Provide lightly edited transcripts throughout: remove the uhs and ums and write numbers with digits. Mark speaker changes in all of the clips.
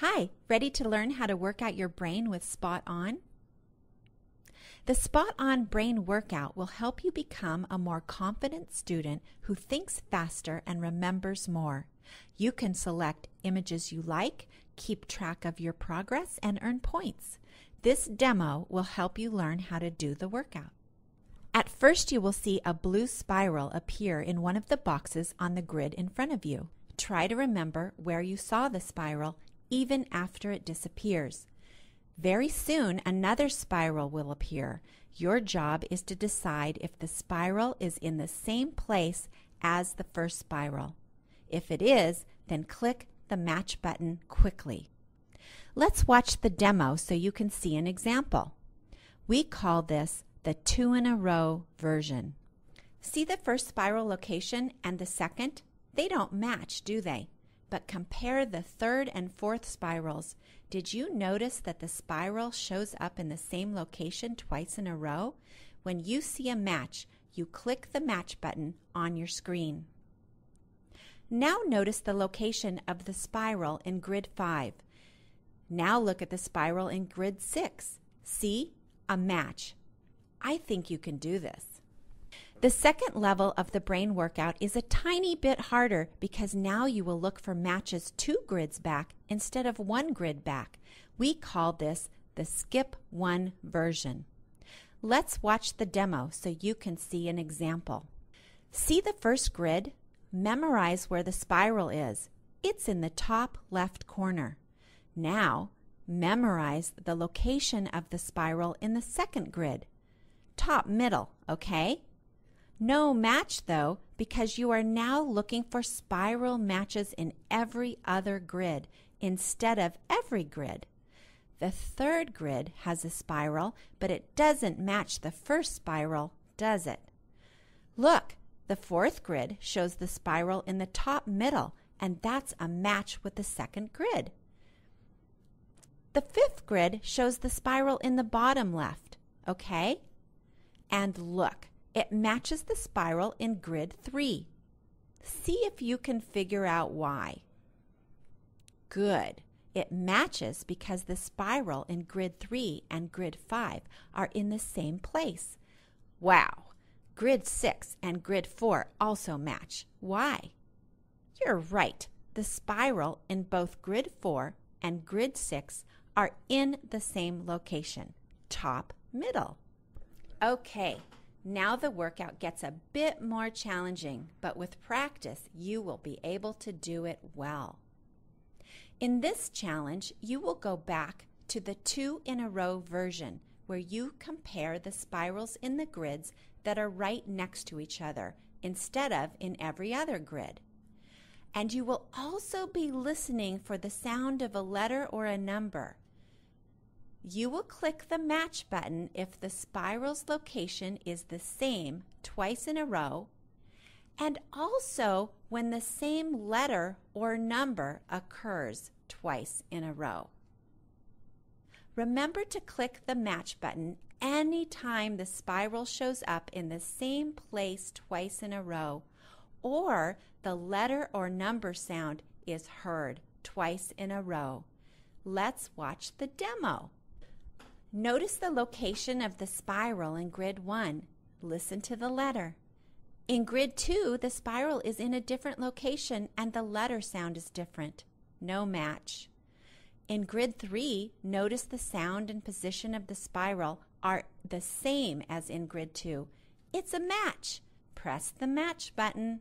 Speaker 1: Hi, ready to learn how to work out your brain with Spot On? The Spot On Brain Workout will help you become a more confident student who thinks faster and remembers more. You can select images you like, keep track of your progress, and earn points. This demo will help you learn how to do the workout. At first, you will see a blue spiral appear in one of the boxes on the grid in front of you. Try to remember where you saw the spiral even after it disappears. Very soon, another spiral will appear. Your job is to decide if the spiral is in the same place as the first spiral. If it is, then click the match button quickly. Let's watch the demo so you can see an example. We call this the 2-in-a-row version. See the first spiral location and the second? They don't match, do they? But compare the third and fourth spirals. Did you notice that the spiral shows up in the same location twice in a row? When you see a match, you click the match button on your screen. Now notice the location of the spiral in grid 5. Now look at the spiral in grid 6. See? A match. I think you can do this. The second level of the brain workout is a tiny bit harder because now you will look for matches 2 grids back instead of 1 grid back. We call this the skip 1 version. Let's watch the demo so you can see an example. See the first grid? Memorize where the spiral is. It's in the top left corner. Now, memorize the location of the spiral in the second grid. Top middle, okay? No match, though, because you are now looking for spiral matches in every other grid instead of every grid. The third grid has a spiral, but it doesn't match the first spiral, does it? Look, the fourth grid shows the spiral in the top middle, and that's a match with the second grid. The fifth grid shows the spiral in the bottom left, okay? And look, it matches the spiral in grid 3. See if you can figure out why. Good. It matches because the spiral in grid 3 and grid 5 are in the same place. Wow. Grid 6 and grid 4 also match. Why? You're right. The spiral in both grid 4 and grid 6 are in the same location, top middle. Okay. Now the workout gets a bit more challenging, but with practice, you will be able to do it well. In this challenge, you will go back to the 2-in-a-row version where you compare the spirals in the grids that are right next to each other instead of in every other grid. And you will also be listening for the sound of a letter or a number. You will click the match button if the spiral's location is the same twice in a row, and also when the same letter or number occurs twice in a row. Remember to click the match button anytime the spiral shows up in the same place twice in a row, or the letter or number sound is heard twice in a row. Let's watch the demo. Notice the location of the spiral in grid 1. Listen to the letter. In grid 2, the spiral is in a different location and the letter sound is different. No match. In grid 3, notice the sound and position of the spiral are the same as in grid 2. It's a match. Press the match button.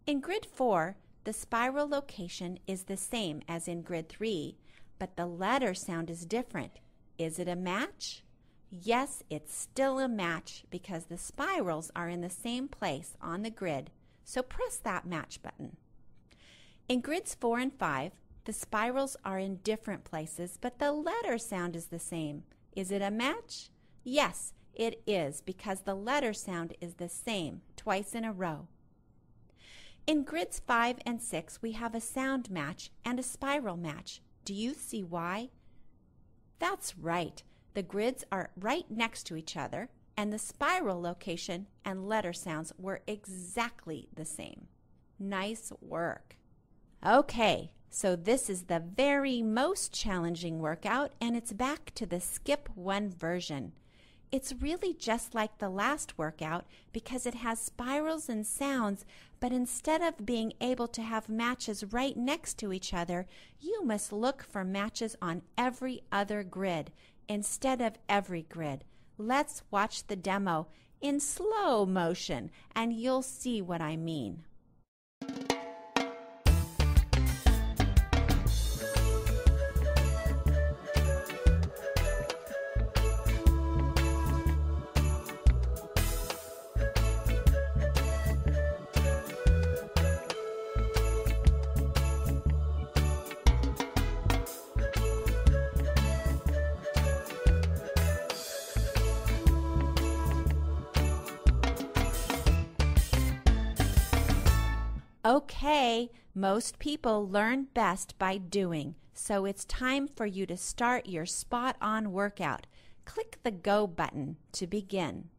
Speaker 1: In grid 4, the spiral location is the same as in grid 3, but the letter sound is different. Is it a match? Yes, it's still a match because the spirals are in the same place on the grid, so press that match button. In grids 4 and 5, the spirals are in different places, but the letter sound is the same. Is it a match? Yes, it is because the letter sound is the same twice in a row. In grids 5 and 6, we have a sound match and a spiral match. Do you see why? That's right. The grids are right next to each other, and the spiral location and letter sounds were exactly the same. Nice work. Okay, So this is the very most challenging workout, and it's back to the skip one version. It's really just like the last workout because it has spirals and sounds, but instead of being able to have matches right next to each other, you must look for matches on every other grid instead of every grid. Let's watch the demo in slow motion and you'll see what I mean. Okay, most people learn best by doing, so it's time for you to start your spot-on workout. Click the Go button to begin.